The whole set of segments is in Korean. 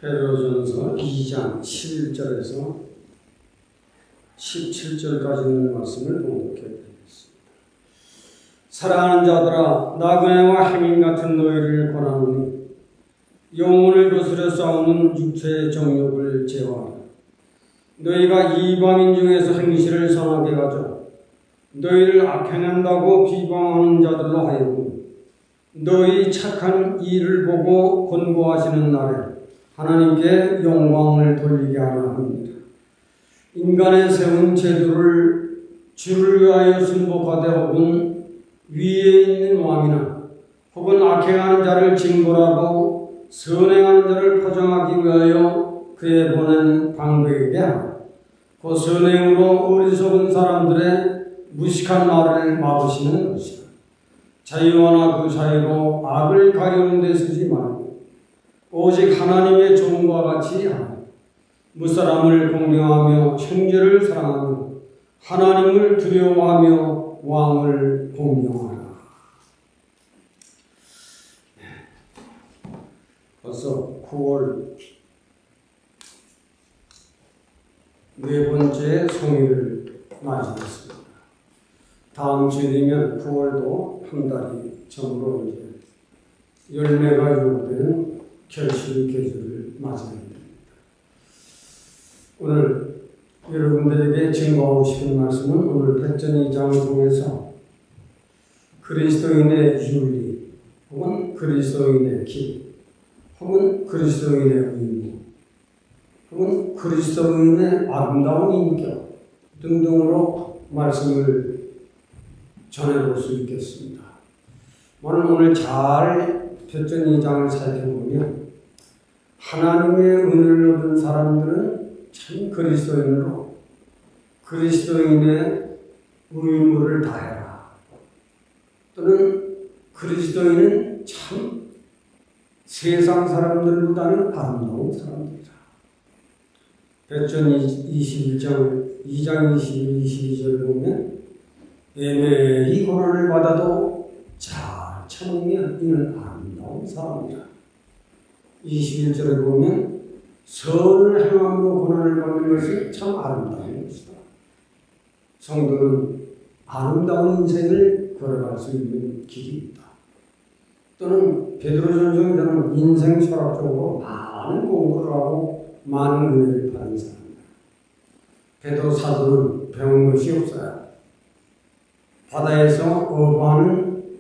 베드로전서 2장 11절에서 17절까지 있는 말씀을 봉독해 드리겠습니다. 사랑하는 자들아, 나그네와 행인 같은 너희를 권하노니 영혼을 거스려 싸우는 육체의 정욕을 제어하라. 너희가 이방인 중에서 행실을 선하게 가져 너희를 악행한다고 비방하는 자들로 하여금 너희 착한 일을 보고 권고하시는 날에 하나님께 영광을 돌리게 하려 합니다. 인간의 세운 제도를 주를 위하여 순복하되 혹은 위에 있는 왕이나 혹은 악행하는 자를 징벌하고 선행하는 자를 포장하기 위하여 그에 보낸 방백에게 하라. 그 선행으로 어리석은 사람들의 무식한 말을 막으시는 것이다. 자유하나 그 사이로 악을 가리우는 데 쓰지 말고 오직 하나님의 종과 같이 하라. 무사람을 공경하며 형제를 사랑하며 하나님을 두려워하며 왕을 공경하라. 벌써 9월 네 번째 성일을 맞이했습니다. 다음 주이면 9월도 한 달이 전으로 이제 열매가 유혹되는 결실의 계절을 맞이합니다. 오늘 여러분들에게 증거하고 싶은 말씀은 오늘 백전 2장을 통해서 그리스도인의 윤리 혹은 그리스도인의 길 혹은 그리스도인의 의무 혹은 그리스도인의 아름다운 인격 등등으로 말씀을 전해볼 수 있겠습니다. 오늘 잘 백전 2장을 살펴보면 하나님의 은혜를 얻은 사람들은 참 그리스도인으로 그리스도인의 의무를 다해라. 또는 그리스도인은 참 세상 사람들보다는 아름다운 사람들이다. 백전 2장 21, 22절 보면 애매히 고난을 받아도 잘 참으면 이는 아름다운 사람이다. 21절에 보면 선을 행함으로 고난을 받는 것이 참 아름다운 것이다. 성도는 아름다운 인생을 걸어갈 수 있는 길입니다. 또는 베드로전서에서는 인생 철학적으로 많은 공부를 하고 많은 은혜를 받은 사람입니다. 베드로 사도는 배운 것이 없어요. 바다에서 어부하는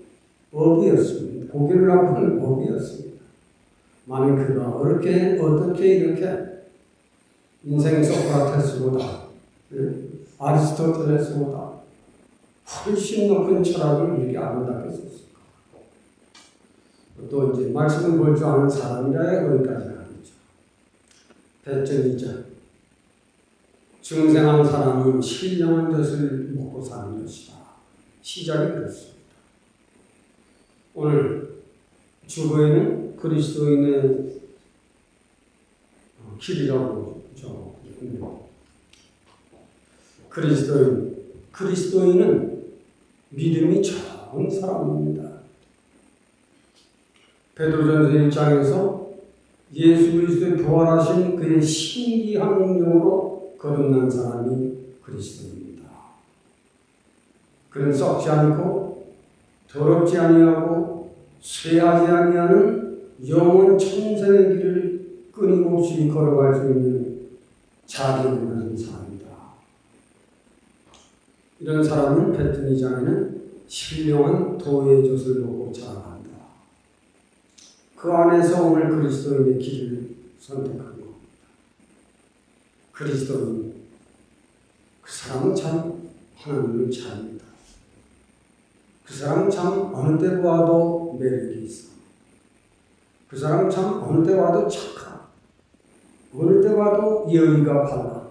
어부였습니다. 고기를 낚는 어부였습니다. 많은 그가 어떻게 이렇게 인생 소크라테스보다 아리스토텔레스보다 훨씬 높은 철학을 이렇게 아름답게 썼을까? 또 이제 말씀을 볼 줄 아는 사람이라야 거기까지 가겠죠. 백전 2장 중생한 사람은 신령한 젖을 먹고 사는 것이다. 시작이 그렇습니다. 오늘 주보에는 그리스도인의 길이라고 적어요. 그리스도인은 믿음이 좋은 사람입니다. 베드로전서 1장에서 예수 그리스도의 부활하신 그의 신기한 능력으로 거듭난 사람이 그리스도입니다. 그는 썩지 않고 더럽지 아니하고 쇠하지 아니하는 영원 천생의 길을 끊임없이 걸어갈 수 있는 자격을 가진 사람이다. 이런 사람은 백전 2장에는 신령한 도의 젖을 먹고 자란다. 그 안에서 오늘 그리스도인의 길을 선택한 겁니다. 그리스도인, 그 사람은 참 하나님을 잘합니다. 그 사람은 참 어느 때 봐도 매력이 있어. 그 사람은 참 어느 때 봐도 착하. 어느 때 봐도 예의가 밝아.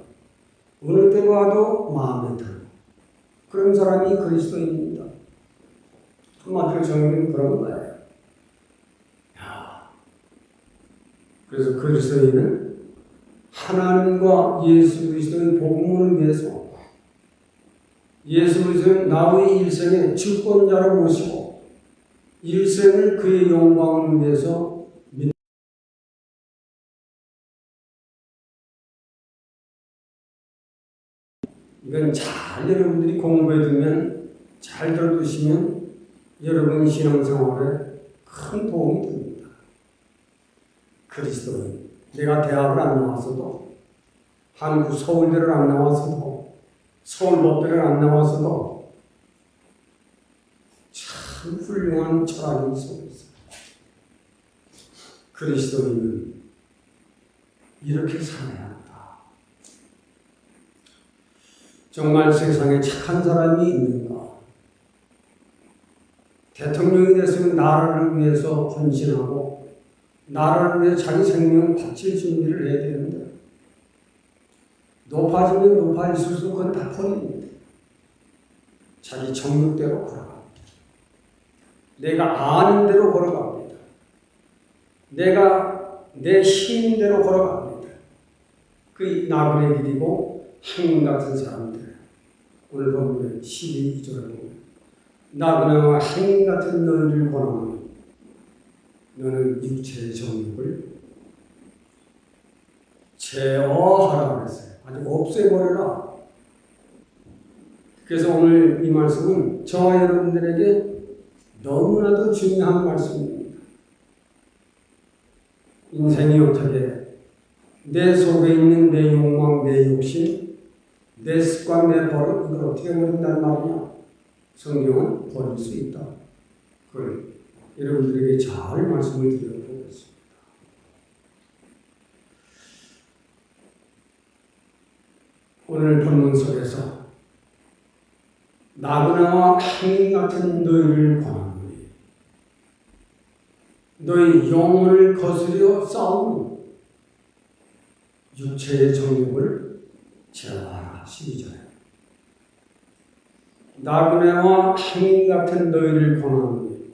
어느 때 봐도 마음에 들어. 그런 사람이 그리스도인입니다. 한마디로 정의는 그런 거예요. 그래서 그리스도인은 하나님과 예수 그리스도의 복음을 위해서 예수 그리스도는 나의 일생의 주권자로 모시고 일생을 그의 영광을 위해서 이건 잘 여러분들이 공부해 두면, 잘 들어두시면 여러분 신앙생활에 큰 도움이 됩니다. 그리스도인, 내가 대학을 안 나왔어도, 한국 서울대를 안 나왔어도, 서울법대를 안 나왔어도 참 훌륭한 철학이 있습니다. 그리스도인은 이렇게 살아야 한다. 정말 세상에 착한 사람이 있는가? 대통령이 됐으면 나라를 위해서 헌신하고 나라를 위해 자기 생명을 바칠 준비를 해야 되는데, 높아지면 높아질수록 그건 다 버립니다. 자기 정욕대로 걸어갑니다. 내가 아는 대로 걸어갑니다. 내가 내 힘대로 걸어갑니다. 그 나그네 길이고 행인 같은 사람들. 오늘 본문의 12절에 보면 나그네와 행인 같은 너희를 권하노니 너는 육체의 정욕을 제어하라고 했어요. 아주 없애버려라. 그래서 오늘 이 말씀은 저와 여러분들에게 너무나도 중요한 말씀입니다. 인생이 어떻게 내 속에 있는 내 욕망, 내 욕심, 내 습관, 내 버릇, 이걸 어떻게 버린단 말이냐? 성경은 버릴 수 있다. 그걸 여러분들에게 잘 말씀을 드려보겠습니다. 오늘 본문 속에서 나그네와 행인 같은 너희를 권하노니 너희 영혼을 거스려 싸우는 육체의 정욕을 제어하라. 12절에 나그네와 행인 같은 너희를 권하노니,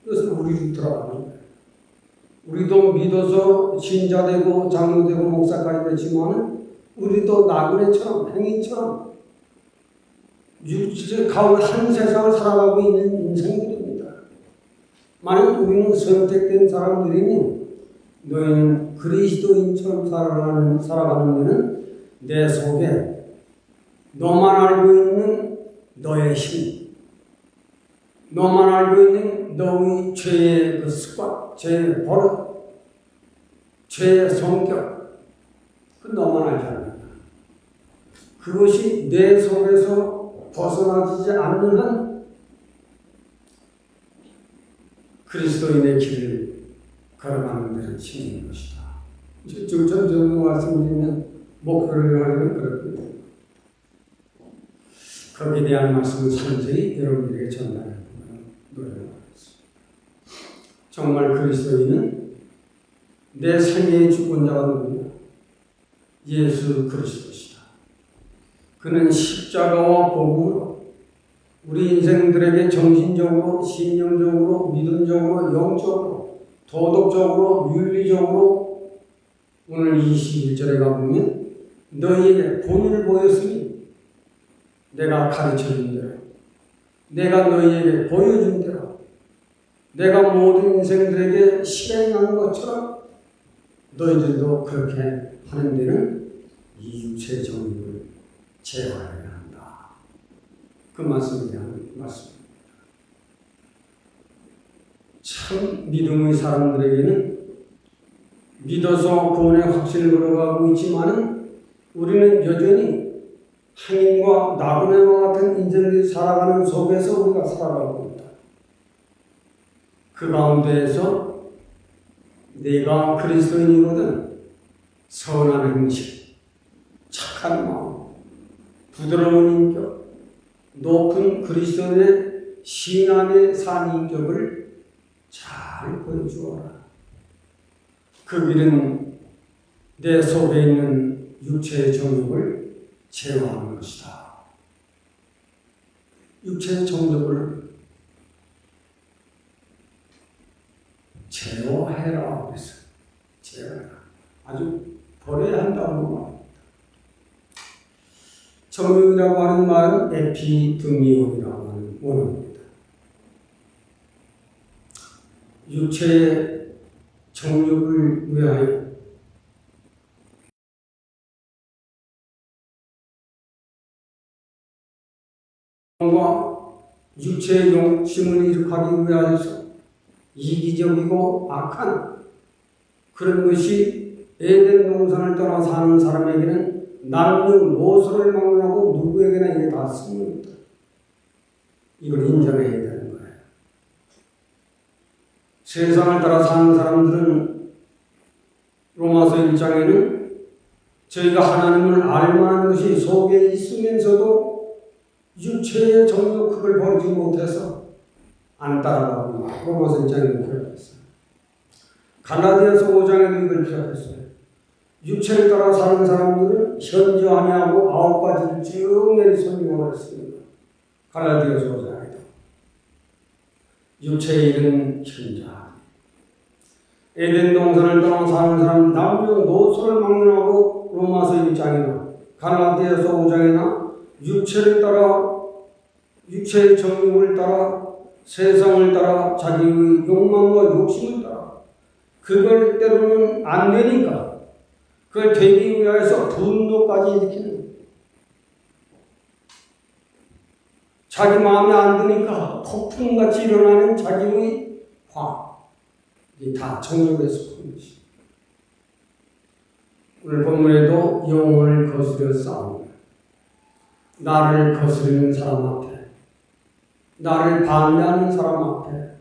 그것은 우리도 들어가는 거예요. 우리도 믿어서 신자되고 장로되고 목사까지 됐지만 우리도 나그네처럼 행인처럼 육체 가운데 한 세상을 살아가고 있는 인생들입니다. 만약 우리는 선택된 사람들이니 너희는 그리스도인처럼 살아가는 데는 내 속에 너만 알고 있는 너의 힘, 너만 알고 있는 너의 죄의 그 습관, 죄의 버릇, 죄의 성격, 그 너만 알지 않는다. 그것이 내 속에서 벗어나지 않는 한 그리스도인의 길을 걸어가는 데는 힘인 것이다. 좀 말씀드리면 목표를 하려면 그렇거든요. 거기에 대한 말씀을 상세히 여러분에게 전달해 보면 노력하겠습니다. 정말 그리스도인은 내 생애의 주권자가 누구냐? 예수 그리스도시다. 그는 십자가와 복음으로 우리 인생들에게 정신적으로, 심령적으로, 믿음적으로, 영적으로, 도덕적으로, 윤리적으로 오늘 21절에 가보면 너희에게 본을 보였으니 내가 가르쳐준 대로, 내가 너희에게 보여준 대로, 내가 모든 인생들에게 실행한 것처럼 너희들도 그렇게 하는 데는 이 육체의 정욕을 제어해야 한다. 그 말씀에 대한 말씀입니다. 참 믿음의 사람들에게는 믿어서 구원의 확신을 걸어가고 있지만은 우리는 여전히 행인과 나그네와 같은 인생들이 살아가는 속에서 우리가 살아가고 있다. 그 가운데에서 내가 그리스도인이거든 선한 행실, 착한 마음, 부드러운 인격, 높은 그리스도인의 신앙의 산 인격을 잘 보여주어라. 그 길은 내 속에 있는 육체의 정욕을 제어하는 것이다. 육체의 정욕을 제어해라 그랬어요. 제어해라. 아주 버려야 한다는 말입니다. 정욕이라고 하는 말은 에피드미온이라고 하는 원어입니다. 육체의 정욕을 위하여 욕망과 육체의 욕심을 이룩하기 위하여서 이기적이고 악한 그런 것이 에덴 동산을 떠나 사는 사람에게는 남녀노소를 막론하고 누구에게나 이게 다 승리입니다. 이걸 인정해야 되는 거예요. 세상을 따라 사는 사람들은 로마서 1장에는 저희가 하나님을 알만한 것이 속에 있으면서도 육체의 정욕 그걸 버리지 못해서 안 따라가고 로마서 1장에 표현했어요. 갈라디아서 5장에도 이걸 표현했어요. 육체를 따라 사는 사람들은 현저하냐고 9가지를 쭉 내리 설명을 했습니다. 갈라디아서 5장에도 육체의 일은 현저하니 에덴 동산을 떠나 사는 사람 남녀노소를 막론하고 로마서 1장이나 갈라디아서 5장이나 육체를 따라 육체의 정욕을 따라 세상을 따라 자기의 욕망과 욕심을 따라 그걸 때로는 안 되니까 그걸 되기 위해서 분노까지 일으키는 자기 마음에 안 드니까 폭풍같이 일어나는 자기의 화 이게 다 정욕에 속한 것입니다. 오늘 본문에도 영혼을 거스려 싸우는 나를 거스르는 사람 앞에 나를 반대하는 사람 앞에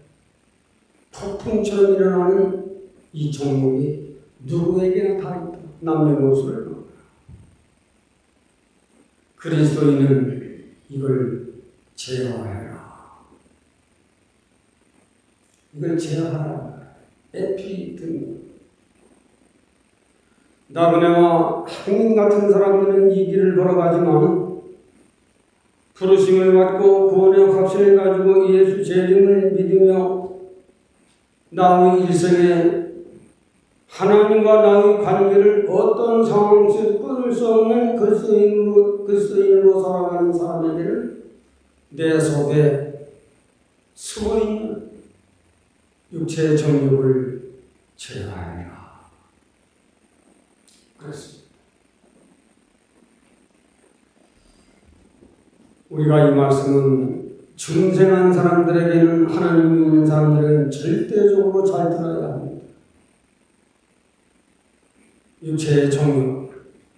폭풍처럼 일어나는 이 정욕이 누구에게나 다 있다. 남녀노소를 말한다. 그리스도인은 이걸 제어해라. 이걸 제어하라. 에피드미. 나그네와 행인 같은 사람들은 이 길을 걸어가지만 부르심을 받고 구원의 확신을 가지고 예수 재림을 믿으며 나의 일생에 하나님과 나의 관계를 어떤 상황에서 끊을 수 없는 그리스도인으로 살아가는 사람에게는 내 속에 숨어있는 육체의 정욕을 제어하리라. 그렇습니다. 우리가 이 말씀은 중생한 사람들에게는 하나님이 있는 사람들에게는 절대적으로 잘 들어야 합니다. 육체의 정욕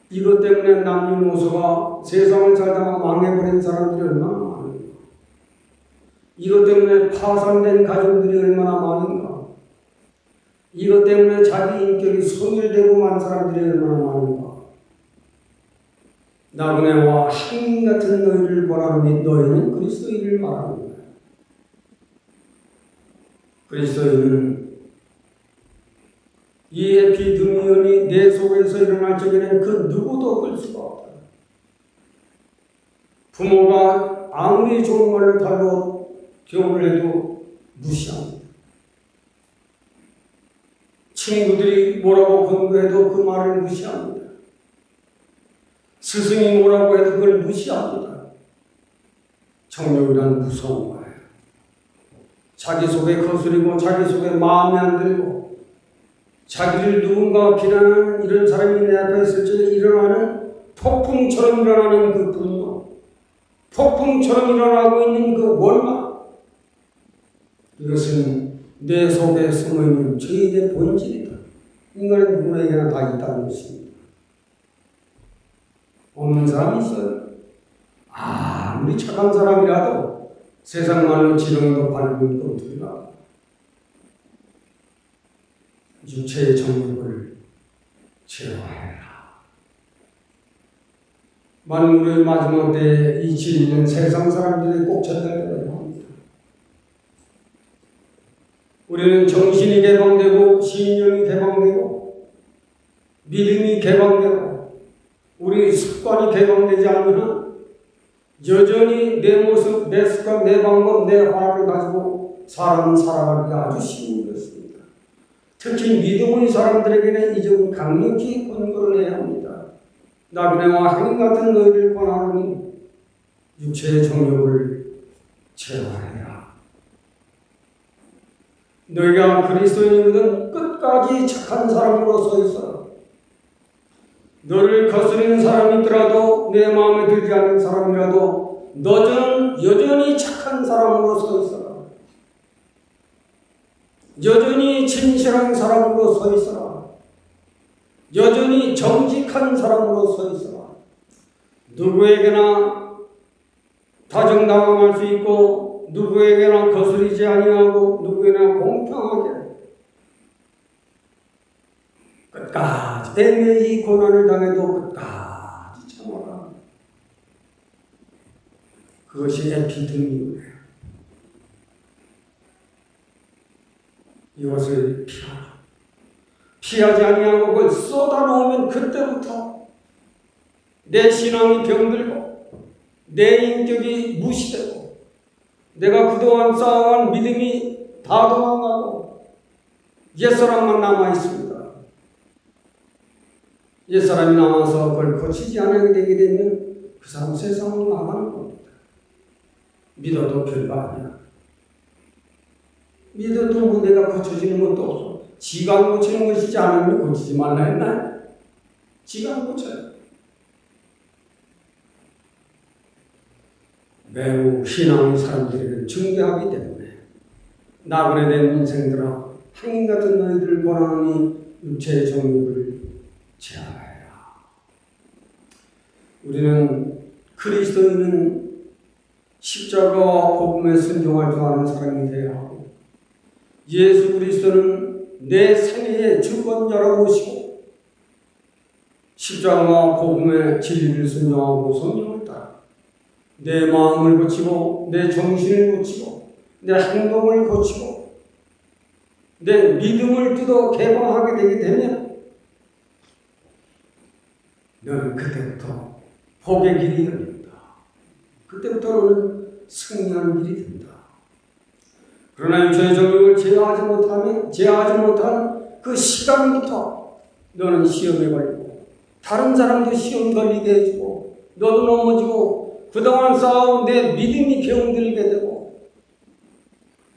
이것 때문에 남녀노소가 세상을 살다가 망해버린 사람들이 얼마나 많은가. 이것 때문에 파산된 가정들이 얼마나 많은가. 이것 때문에 자기 인격이 소멸되고 만 사람들이 얼마나 많은가. 나그네와 행인 같은 너희를 보라니 너희는 그리스도인을 말하는 거야. 그리스도인은 이 에피드미온이 내 속에서 일어날 적에는 그 누구도 끌 수가 없다. 부모가 아무리 좋은 말로 달로 교훈을 해도 무시합니다. 친구들이 뭐라고 권고해도 그 말을 무시합니다. 스승이 뭐라고 해도 그걸 무시합니다. 정욕이란 무서운 거예요. 자기 속에 거스리고 자기 속에 마음에 안 들고 자기를 누군가 비난하는 이런 사람이 내 앞에 있을 적에 일어나는 폭풍처럼 일어나는 그 분노, 폭풍처럼 일어나고 있는 그 원망, 이것은 내 속에 숨어있는 죄의 본질이다. 인간은 누구에게나 다 있다는 것입니다. 없는 사람이 있어요. 아무리 착한 사람이라도 세상 말로 지렁이도 밟은 놈들이라 육체의 정욕을 제어해라. 만물의 마지막 때에 이 진리는 세상 사람들이 꼭 전달되어야 합니다. 우리는 정신이 개방되고 신령이 개방되고 믿음이 개방되고 우리 습관이 개방되지 않으면 여전히 내 모습, 내 습관, 내 방법, 내 화를 가지고 사람은 살아가기가 아주 쉬운 것입니다. 특히 믿음의 사람들에게는 이 점을 강력히 권고를 해야 합니다. 나그네와 행인 같은 너희를 권하노니 육체의 정욕을 제어하라. 너희가 그리스도인이거든 끝까지 착한 사람으로 서 있어라. 너를 거스르는 사람이 있더라도 내 마음에 들지 않는 사람이라도 너는 여전히 착한 사람으로 서 있어라. 여전히 진실한 사람으로 서 있어라. 여전히 정직한 사람으로 서 있어라. 누구에게나 다정다감할 수 있고 누구에게나 거스르지 아니하고 누구에게나 공평하게 끝까지 매일이 고난을 당해도 끝까지 참아라. 그것이 에피드미예요. 이것을 피하라. 피하지 아니하고 그걸 쏟아놓으면 그때부터 내 신앙이 병들고 내 인격이 무시되고 내가 그동안 쌓아온 믿음이 다 도망가고 옛사람만 남아있습니다. 옛사람이 남아서 그걸 고치지 않게 되게 되면 그 사람 세상으로 나가는 겁니다. 믿어도 별거 아니야. 믿어도 뭐 내가 고쳐지는 것도 없어. 지가 안 고치는 것이지 않으면 고치지 말라 했나? 지가 안 고쳐요. 매우 신앙의 사람들에게는 중대하기 때문에 나그네 된 인생들아 항인 같은 너희들을 권하노니 육체의 정욕을 제하여라. 우리는 그리스도인은 십자가와 복음에 순종할 줄 아는 사람이 되어야 하고 예수 그리스도는 내 생애의 주권자라고 모시고 십자가와 복음의 진리를 순종하고 성령을 따라 내 마음을 고치고 내 정신을 고치고 내 행동을 고치고 내 믿음을 뜯어 개방하게 되게 되면 너는 그때부터 복의 길이 열린다. 그때부터 너는 승리하는 길이 된다. 그러나 육체의 정욕을 제어하지 못한 그 시간부터 너는 시험에 걸리고 다른 사람도 시험 걸리게 해주고 너도 넘어지고 그동안 쌓아온 내 믿음이 병들게 되고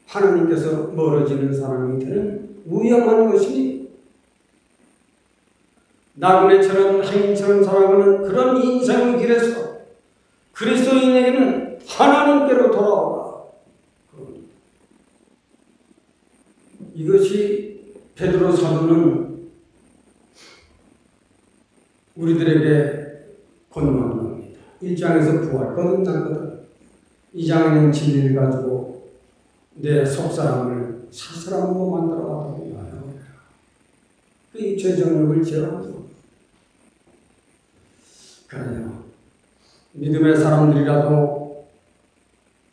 하나님께서 멀어지는 사람이 되는 위험한 것이니 나그네처럼 행인처럼 살아가는 그런 인생의 길에서 그리스도인에게는 하나님께로 돌아오라. 이것이 베드로 사도는 우리들에게 권고하는 겁니다. 1장에서 부활 거듭났거든. 2장에는 진리를 가지고 내 속사람을 사사람으로 만들어가고 나요. 이 죄정욕을 제어하죠. 그래요. 믿음의 사람들이라도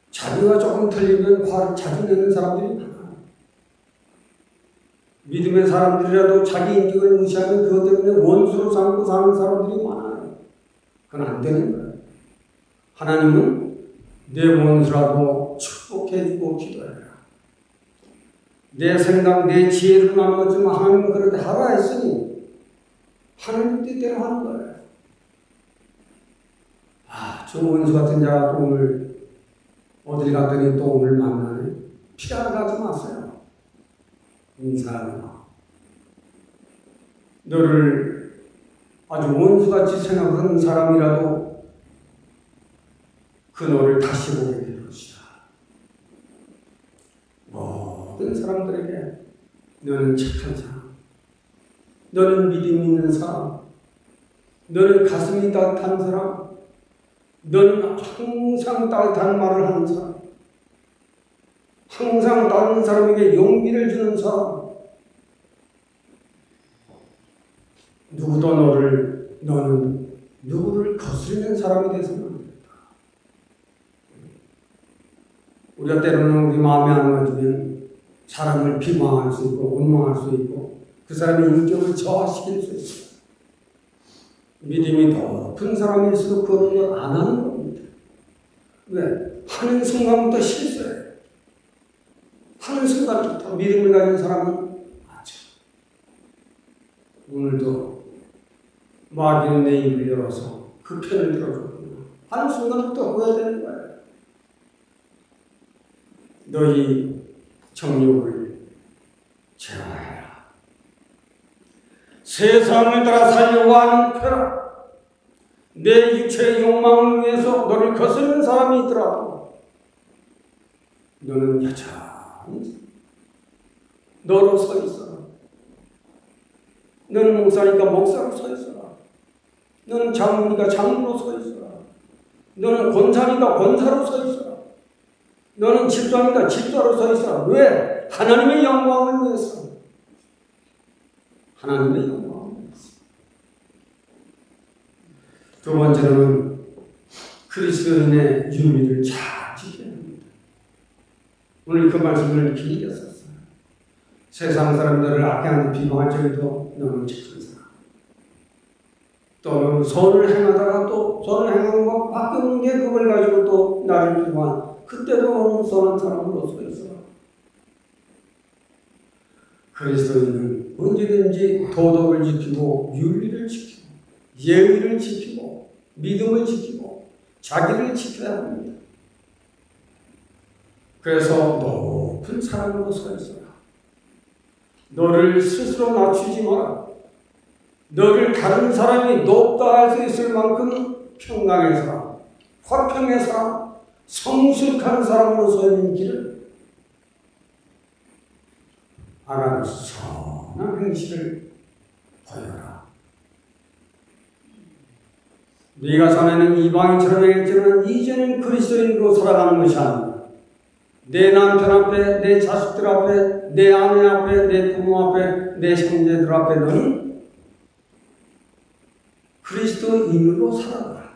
자기가 조금 틀리면 화를 자주 내는 사람들이 많아요. 믿음의 사람들이라도 자기 인격을 무시하면 그것 때문에 원수로 삼고 사는 사람들이 많아요. 그건 안 되는 거예요. 하나님은 내 원수라도 축복해주고 기도해라. 내 생각, 내 지혜를 나누었지만 하나님은 그렇게 하라 했으니 하나님 뜻대로 하는 거예요. 저 원수 같은 자가 또 오늘 어딜 갔더니 또 오늘 만나네. 피하러 가지 마세요. 인사하거나 너를 아주 원수같이 생각하는 사람이라도 그 너를 다시 보게 될 것이다. 모든 사람들에게 너는 착한 사람, 너는 믿음 있는 사람, 너는 가슴이 따뜻한 사람, 너는 항상 따뜻한 말을 하는 사람, 항상 다른 사람에게 용기를 주는 사람, 누구도 너는 누구를 거스르는 사람이 되서는 안 된다. 우리가 때로는 우리 마음에 안 맞으면 사람을 비방할 수 있고 원망할 수 있고 그 사람의 인격을 저하시킬 수 있어요. 믿음이 높은 사람일수록 그런 걸 안 하는 겁니다. 왜? 하는 순간부터 실수해요. 하는 순간부터 믿음을 가진 사람은 맞아. 오늘도 마귀는 내 입을 열어서 그 편을 들어줬구나. 하는 순간부터 후회되는 거예요. 너희 정욕을 제어해라. 세상을 따라 살려고 하는 쾌락, 내 육체의 욕망을 위해서 너를 거스르는 사람이 있더라도 너는 여전히 너로 서 있어라. 너는 목사니까 목사로 서 있어라. 너는 장로니까 장로로 서 있어라. 너는 권사니까 권사로 서 있어라. 너는 집사니까 집사로 서 있어라. 왜? 하나님의 영광을 위해서. 하나님의 영광을 위해서. 두 번째로는 그리스도인의 윤리를 잘 지켜야 합니다. 오늘 그 말씀을 길게 썼어요. 세상 사람들을 악하게 비방할 적에도 너무 착한 사람. 또 선을 행하다가 또 선을 행하는 것 밖에 없는 게 그걸 가지고 또 나를 비방한 그때도 너무 선한 사람으로 서 있어라. 그리스도인은 언제든지 도덕을 지키고 윤리를 지키고 예의를 지키고 믿음을 지키고 자기를 지켜야 합니다. 그래서 높은 사람으로 서 있어라. 너를 스스로 낮추지 마라. 너를 다른 사람이 높다 할 수 있을 만큼 평강해서 화평해서 성숙한 사람으로 서 있는 길을 알아서 선한 행실을 보여라. 네가 전에는 이방인처럼 행했지만 이제는 그리스도인으로 살아가는 것이 아니다. 내 남편 앞에, 내 자식들 앞에, 내 아내 앞에, 내 부모 앞에, 내 형제들 앞에 너는 그리스도인으로 살아가라.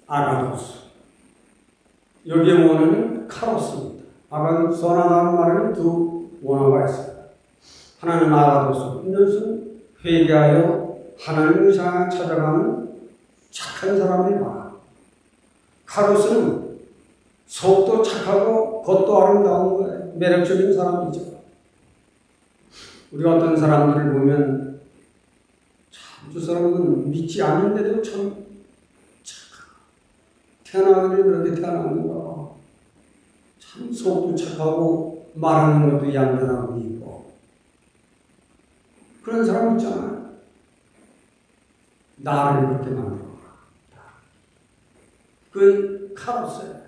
아가도스. 여기에 원어는 카로스입니다. 아가도스, 선하다는 말에는 두 원어가 있습니다. 하나는 아가도스, 이것은 회개하여 하나님을 향해 찾아가는 착한 사람이 많아. 카로스는 속도 착하고 겉도 아름다운 거예요. 매력적인 사람이죠. 우리가 어떤 사람들을 보면 참 저 사람은 믿지 않는데도 참 착하고 태어나기를 그렇게 태어났는가. 참 속도 착하고 말하는 것도 얌전하고 있고 그런 사람 있잖아요. 나를 그렇게 만들어라. 그 카로스예요.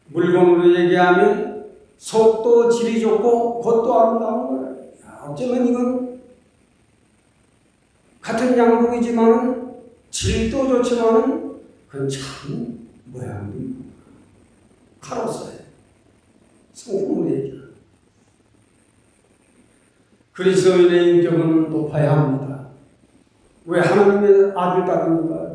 물건으로 얘기하면 속도 질이 좋고 겉도 아름다운 거예요. 어쩌면 이건 같은 양복이지만은 질도 좋지만은 그건 참 모양이 카로스예요. 성품으로 얘기하는. 그리스도인의 인격은 높아야 합니다. 왜 하나님의 아들 딸입니까?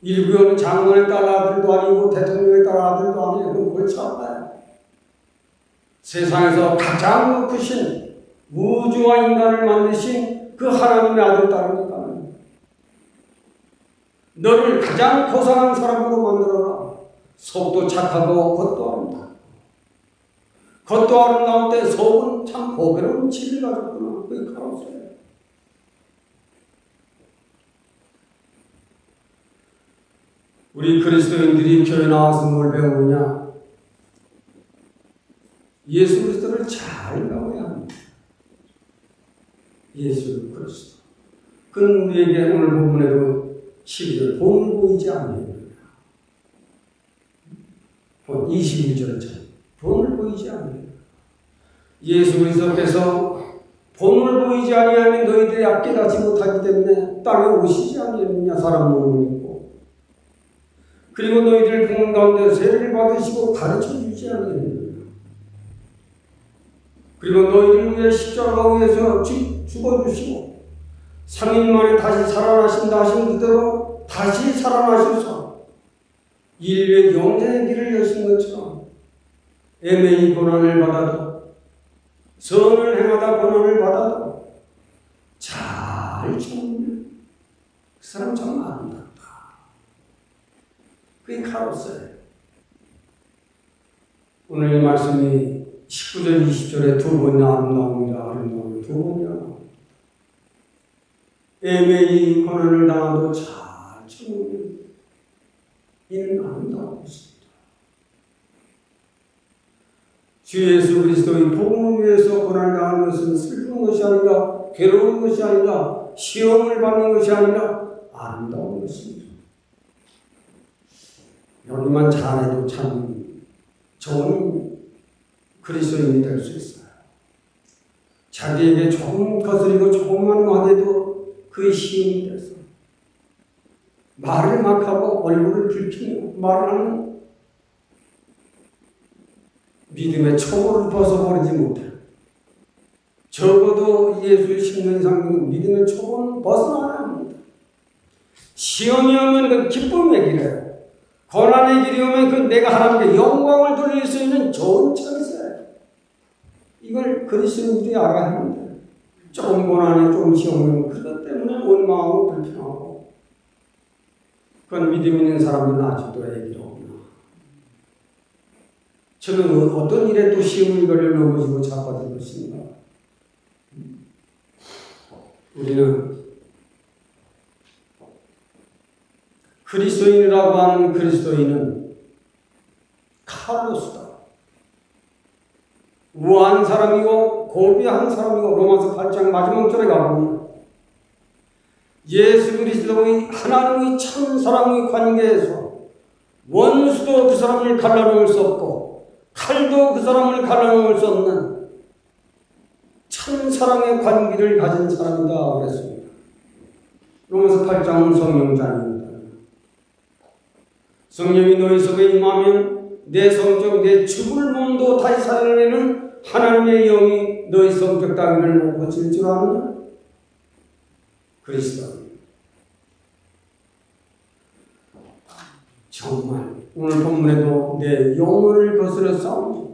일부는 장관의 딸 아들도 아니고 대통령의 딸 아들도 아니고 그건 골치 아파요. 세상에서 가장 높으신 우주와 인간을 만드신 그 하나님의 아들 딸입니다. 너를 가장 고상한 사람으로 만들어라. 속도 착하고 겉도 아름다워. 겉도 아름다울 때 속은 참 보배로운 질을 가졌구나. 그게 카로스예요. 우리 그리스도인들이 교회 나와서 뭘 배우느냐? 예수 그리스도를 잘 배워야 합니다. 예수 그리스도. 그는 우리에게 오늘 본문에도 12절 본을 보이지 않느냐. 22절처럼 본을 보이지 않느냐. 예수 그리스도께서 본을 보이지 아니하면 너희들이 깨닫지 못하기 때문에 땅에 오시지 아니하느냐. 사람 몸을 입고 그리고 너희들 부모 가운데 세례를 받으시고 가르쳐 주지 않느냐. 그리고 너희를 위해 십자가 위에서 죽어주시고 3일 만에 다시 살아나신다 하신 그대로 다시 살아나셔서 인류의 영생의 길을 여신 것처럼 애매히 고난을 받아도 선을 행하다 고난을 받아도 잘 참는 그 사람 참 아름답다. 그게 카로스예요. 오늘 이 말씀이 19절 20절에 두 번이나 아름다움이다. 아름다움이 두 번이나 나옵니다. 애매히 고난을 당하도 잘 참는 이는 아름다운 것입니다. 주 예수 그리스도의 복음을 위해서 고난을 당하는 것은 슬픈 것이 아니라 괴로운 것이 아니라 시험을 받는 것이 아니라 아름다운 것입니다. 여기만 잘해도 참 좋은 그리스도인이 될 수 있어요. 자기에게 조금 거스리고 조금만 맞아도 그 시험이 돼서 말을 막 하고 얼굴을 붉히며 말하는 믿음의 초보를 벗어버리지 못해. 적어도 예수 10년 이상 믿음의 초보는 벗어나야 합니다. 시험이 오면 그 기쁨의 길이에요. 고난의 길이 오면 그 내가 하나님께 영광을 돌릴 수 있는 좋은 찬스예요. 이걸 그리스도인들이 알아야 합니다. 조금 고난에 조금 시험이 그것 때문에 원망하고 불평하고 그건 믿음 있는 사람들은 아직도 애기로 오구나. 저는 어떤 일에 또 시험이 걸려 넘어지고 자빠진 것인가. 우리는 그리스도인이라고 하는 그리스도인은 카르로스다. 우아한 사람이고 고귀한 사람이고 로마서 8장 마지막 절에 가보면 예수 그리스도의 하나님의 참 사랑의 관계에서 원수도 그 사람을 갈라놓을 수 없고 칼도 그 사람을 갈라놓을 수 없는 참 사랑의 관계를 가진 사람이다 그랬습니다. 로마서 8장은 성령자입니다. 성령이 너희 속에 임하면 내 성적 내 죽을 몸도 다시 살아내는 하나님의 영이 너희 성적 따위를 못 고칠 줄 아느냐? 그리스도. 정말 오늘 본문에도 내 영혼을 거스려 싸우니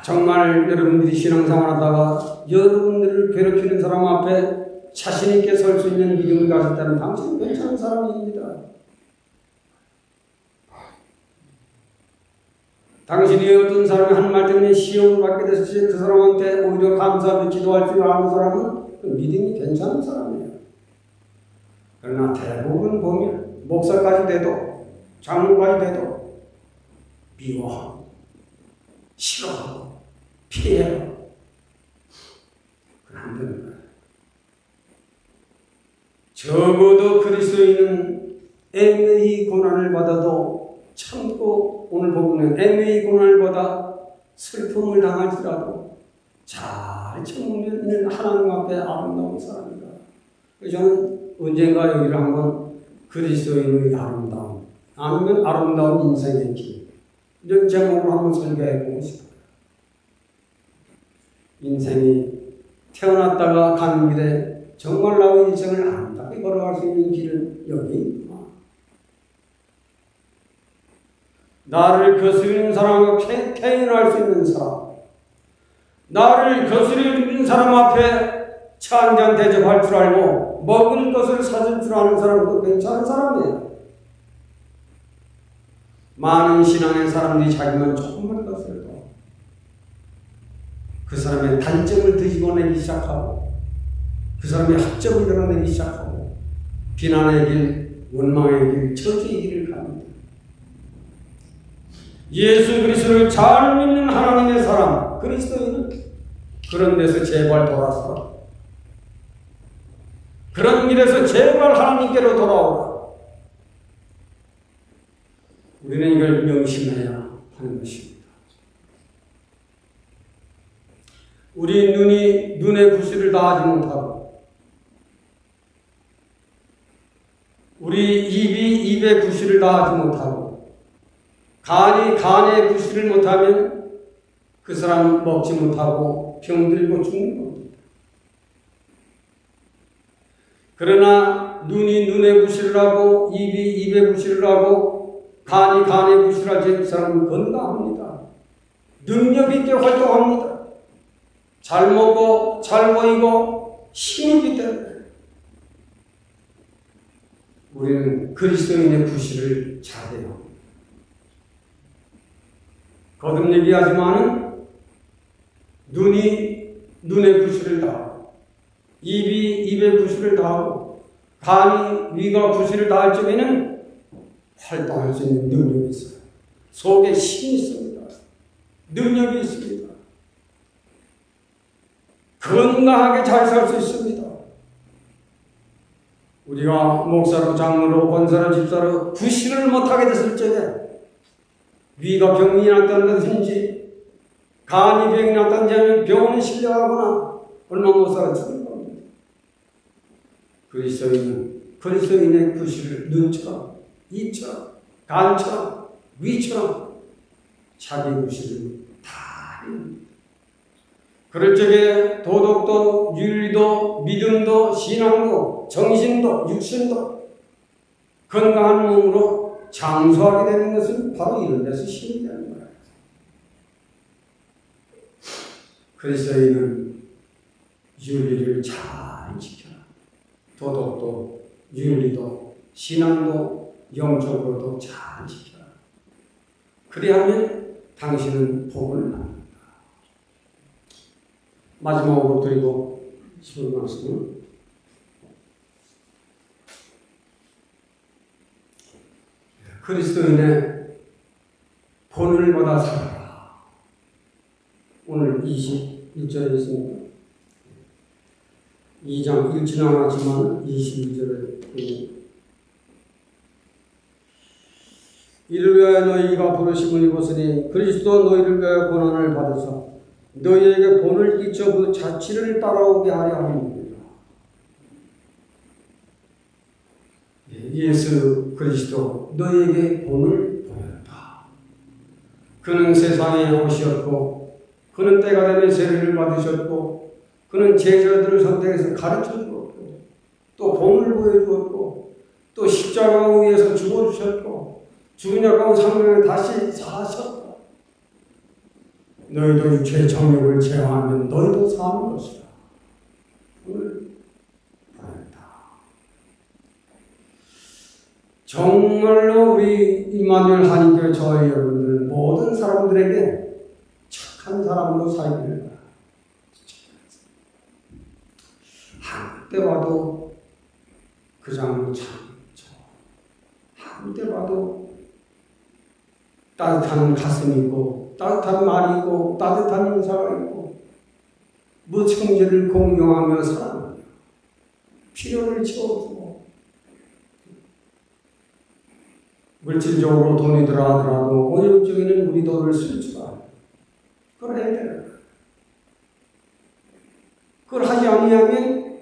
정말 여러분들이 신앙생활하다가 여러분들을 괴롭히는 사람 앞에 자신 있게 설 수 있는 믿음을 가졌다면 당신은 괜찮은 사람입니다. 당신이 어떤 사람이 한 말 때문에 시험을 받게 됐을 때 그 사람한테 오히려 감사하며 기도할 줄 아는 사람은 그 믿음이 괜찮은 사람이에요. 그러나 대부분 보면 목사까지 돼도 장로까지 돼도 미워하고 싫어하고 피해요. 그건 안 되는 거예요. 적어도 그리스도인은 애매히 고난을 받아도 참고 오늘 보면 애매히 고난을 받아 슬픔을 당할지라도 잘 참는 하나님 앞에 아름다운 사람이다. 그래서 저는 언젠가 여기를 한번 그리스도인의 아름다움 아니면 아름다운 인생의 길 이런 제목으로 한번 설계해보고 싶어요. 인생이 태어났다가 가는 길에 정말 나의 인생을 아름답게 걸어갈 수 있는 길은 여기 있구나. 나를 거스리는 사람과 태인할 수 있는 사람, 나를 거스리는 사람 앞에 차 한잔 대접할 줄 알고 먹을 것을 사줄 줄 아는 사람도 괜찮은 사람이에요. 많은 신앙의 사람들이 자기만 조금만 거스려도 그 사람의 단점을 뒤집어내기 시작하고 그 사람의 학점을 드러내기 시작하고 비난의 길, 원망의 길, 저주의 길을 갑니다. 예수 그리스도를 잘 믿는 하나님의 사람, 그리스도인은 그런 데서 제발 돌아서라. 그런 길에서 제발 하나님께로 돌아오라. 우리는 이걸 명심해야 하는 것입니다. 우리 눈이 눈의 구실을 다하지 못하고 우리 입이 입의 구실을 다하지 못하고 간이 간의 구실을 못하면 그 사람 먹지 못하고 병들고 죽는 겁니다. 그러나 눈이 눈의 구실을 하고 입이 입의 구실을 하고 간이 간의 구실을 하지 그 사람은 건강합니다. 능력 있게 활동합니다. 잘 먹고 잘 보이고 힘이 있기 때문에 우리는 그리스도인의 구실을 잘해요. 거듭 얘기하지만은 눈이 눈의 구실을 다하고 입이 입의 구실을 다하고 간이 위가 구실을 다할 적에는 활동할 수 있는 능력이 있어요. 속에 힘이 있습니다. 능력이 있습니다. 건강하게 잘 살 수 있습니다. 우리가 목사로, 장로로, 권사로, 집사로 구실을 못하게 됐을 적에 위가 병이 났다든지 간이 병이 났다든지 하면 병원에 실려가거나 얼마 못 살아 죽을 겁니다. 그리스도인의 구실을 눈처럼, 이처럼, 간처럼, 위처럼 자기 구실을 다 합니다. 그럴 적에 도덕도, 윤리도, 믿음도, 신앙도, 정신도, 육신도 건강한 몸으로 장수하게 되는 것은 바로 이런 데서 시작되는 거예요. 그리스도인은 윤리를 잘 지켜라. 도덕도, 윤리도, 신앙도, 영적으로도 잘 지켜라. 그리하면 당신은 복을 받는다. 마지막으로 드리고 싶은 말씀은 그리스도인의 본을 받아 살아라. 오늘 21절에 있습니다. 2장 1절 나왔지만 22절에 이를 위하여 너희가 부르심을 입었으니 그리스도 너희를 위하여 고난을 받으사 너희에게 본을 끼쳐 그 자취를 따라오게 하려 함이니라. 예수 그리스도 너희에게 본을 보였다. 그는 세상에 오셨고 그는 때가 되면 세례를 받으셨고 그는 제자들을 선택해서 가르쳐 주었고 또 본을 보여주었고 또 십자가 위에서 죽어주셨고 죽은 자 가운데 3일에 다시 사셨다. 너희도 육체의 정욕을 제어하면 너희도 사는 것이다. 오늘 보냈다. 정말로 우리 임마누엘 한인교회 저희 여러분들 모든 사람들에게 착한 사람으로 살기를 바랍니다. 한때 봐도 그 장면 참 좋아. 한때 봐도 따뜻한 가슴이 있고 따뜻한 말이 있고 따뜻한 인사가 있고 무청지를 공경하며 사랑하며 필요를 채워주고 물질적으로 돈이 들어가더라도 오늘적에는 우리 돈을 쓸 줄 알아. 그걸 해야 돼요. 그걸 하지 않으면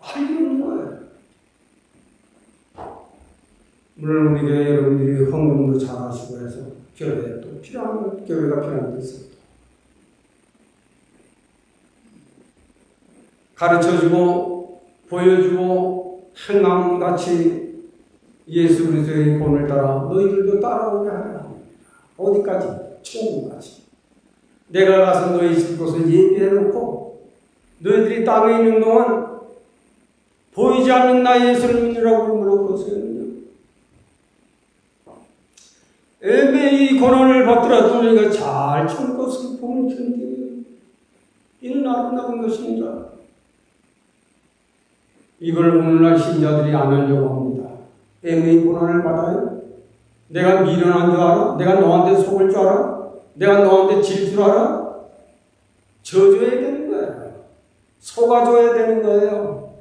할 일이 없는 거예요. 물론 우리 교회 여러분들이 헌금도 잘하시고 해서 교회에 또 필요한 교회가 필요한 데 있습니다. 가르쳐주고 보여주고 행함같이 예수 그리스도의 본을 따라 너희들도 따라오게 하라 합니다. 어디까지? 천국까지. 내가 가서 너희 있을 곳을 예비해놓고 너희들이 땅에 있는 동안 보이지 않는 나 예수를 믿으라고 물어보세요. 애매히 고난을 받더라도 너희가 잘 참고 슬픔을 견디는 이는 아름다운 것입니다. 이걸 오늘날 신자들이 안 하려고 합니다. 애매히 고난을 받아요? 내가 미련한 줄 알아? 내가 너한테 속을 줄 알아? 내가 너한테 질 줄 알아? 져줘야 되는 거예요. 속아줘야 되는 거예요.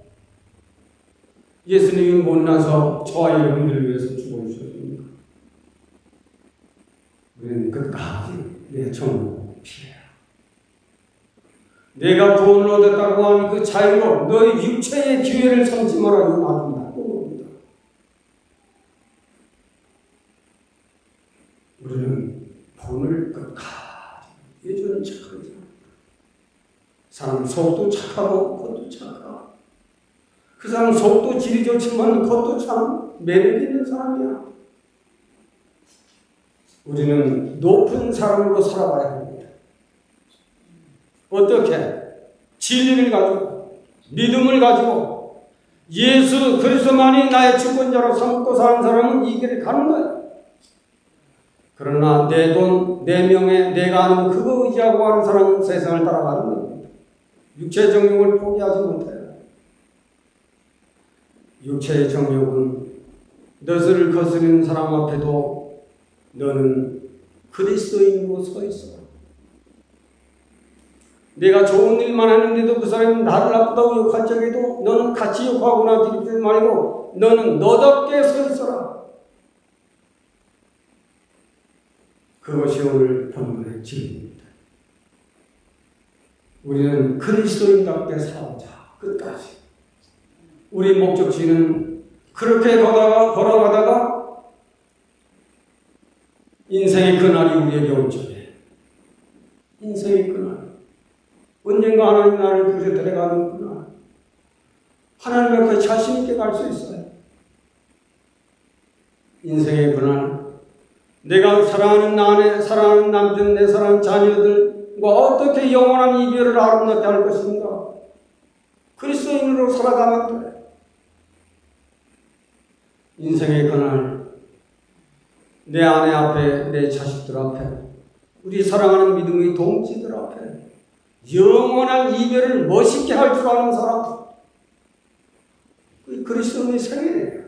예수님이 못나서 저와 여러분들을 위해서 죽어주셨습니다. 우리는 끝까지 내 정욕을 피해라. 내가 구원을 얻었다고 하는 그 자유로 너의 육체의 기회를 삼지 마라. 이건 아주 나쁜 겁니다. 우리는 본을 끝까지 여전히 착한 사람 속도 착하고 겉도 착하고 그 사람 속도 질이 좋지만 겉도 참 매력 있는 사람이야. 우리는 높은 사람으로 살아가야 합니다. 어떻게? 진리를 가지고 믿음을 가지고 예수 그리스도만이 나의 주권자로 삼고 사는 사람은 이 길을 가는 거야. 그러나 내 돈, 내 명예, 내가 아는 그거 의지하고 하는 사람은 세상을 따라가는 겁니다. 육체의 정욕을 포기하지 못해요. 육체의 정욕은 너를 거스르는 사람 앞에도 너는 그리스도인으로 서 있어. 내가 좋은 일만 하는데도 그 사람이 나를 나쁘다고 욕할 적에도 너는 같이 욕하거나 들이대지 말고 너는 너답게 서 있어라. 그것이 오늘 본문의 진리입니다. 우리는 그리스도인답게 살자. 끝까지. 우리 목적지는 그렇게 걸어가다가 인생의 그날이 우리에게 올 적에 인생의 그날 언젠가 하나님 나를 그곳에 데려가는 그날 하나님 앞에 자신 있게 갈 수 있어요. 인생의 그날 내가 사랑하는 나 안에 사랑하는 남편 내 사랑하는 자녀들과 어떻게 영원한 이별을 아름답게 할 것인가. 그리스도인으로 살아가면 돼. 인생의 그날 내 아내 앞에 내 자식들 앞에 우리 사랑하는 믿음의 동지들 앞에 영원한 이별을 멋있게 할 줄 아는 사람 그리스도인의 생애예요.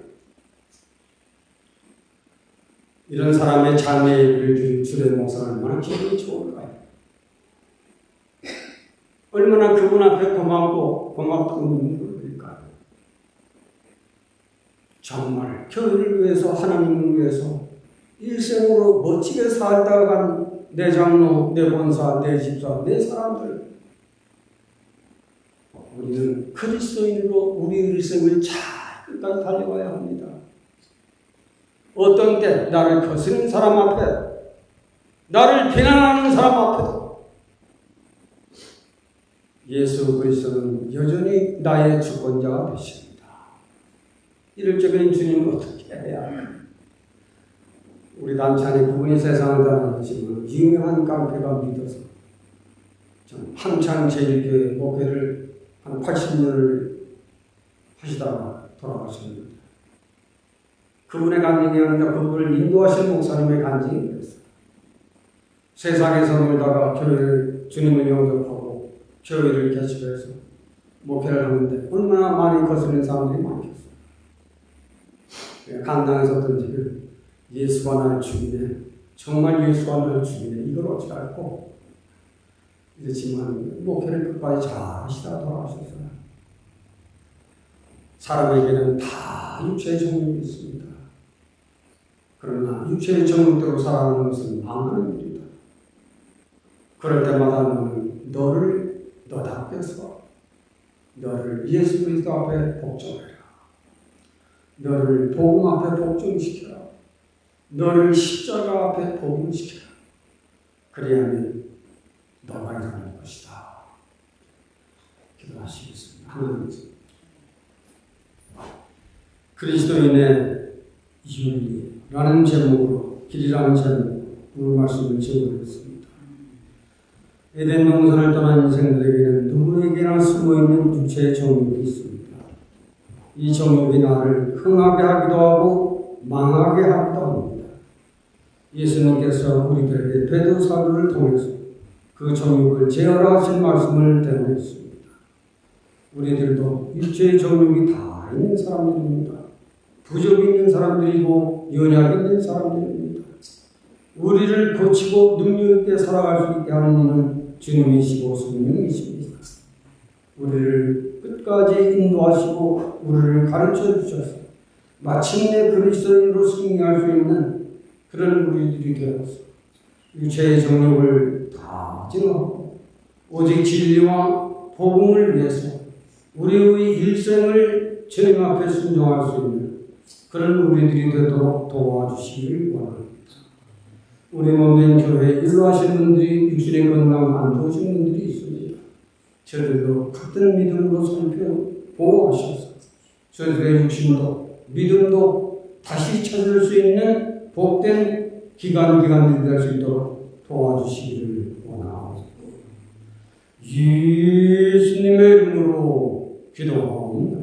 이런 사람의 삶의 예비를 주례 목사는 얼마나 기분이 좋을까요? 얼마나 그분 앞에 고맙다고 눈물을 흘릴까요? 정말 교회를 위해서 하나님을 위해서 일생으로 멋지게 살다가 간 내 장로, 내 본사, 내 집사, 내 사람들 우리는 그리스도인으로 우리 일생을 잘 끝까지 달려가야 합니다. 어떤 때 나를 거스르는 사람 앞에 나를 비난하는 사람 앞에도 예수 그리스도는 여전히 나의 주권자가 되십니다. 이럴 적에는 주님은 어떻게 해야 할까요? 우리 단체 안에 그분이 세상을 다니지만 유명한 깡패가 믿어서 한창 제1교회 목회를 한 80년을 하시다가 돌아가셨는데 그분의 간증이 아니라 그분을 인도하신 목사님의 간증이 그랬어요. 세상에서 놀다가 교회를 주님을 영접하고 교회를 개척해서 목회를 하는데 얼마나 많이 거스르는 사람들이 많겠어요. 강당에서 던지길 예수가 날 죽이네. 정말 예수가 날 죽이네. 이걸 어찌 알고 이랬지만 목회를 끝까지 잘 하시다 돌아가셨어요. 사람에게는 다 육체의 정욕이 있습니다. 그러나 육체의 정욕대로 살아가는 것은 망하는 일이다. 그럴 때마다 너를 너답게 서 너를 예수 그리스도 앞에 복종해라. 너를 복음 앞에 복종시켜라. 너를 십자가 앞에 복음시켜라. 그래야만 너가 일어날 것이다. 기도하시겠습니다. 하나님, 그리스도인의 윤리라는 제목으로 길이라는 제목으로 오늘 말씀을 제공했습니다. 에덴 동산을 떠난 인생들에게는 누구에게나 숨어있는 육체의 정욕이 있습니다. 이 정욕이 나를 흥하게 하기도 하고 망하게 하기도 합니다. 예수님께서 우리들에게 배도사도를 통해서 그 정욕을 제어하신 말씀을 대언했습니다. 우리들도 육체의 정욕이 다 있는 사람들입니다. 부족이 있는 사람들이고 연약이 있는 사람들입니다. 우리를 고치고 능력있게 살아갈 수 있게 하는 이는 주님이시고 성령이십니다. 우리를 끝까지 인도하시고 우리를 가르쳐 주셔서 마침내 그리스도인으로 승리할 수 있는 그런 우리들이 되어서 육체의 정욕을 다 제어하고 오직 진리와 복음을 위해서 우리의 일생을 주님 앞에 순종할 수 있는 그런 우리들이 되도록 도와주시길 원합니다. 우리 몸된 교회에 일로하시는 분들이 육신의 건강 안 좋으신 분들이 있습니다. 저들도 같은 믿음으로 살펴보호하셔서 저들의 육신도 믿음도 다시 찾을 수 있는 복된 기간들이 될 수 있도록 도와주시기를 원합니다. 예수님의 이름으로 기도합니다.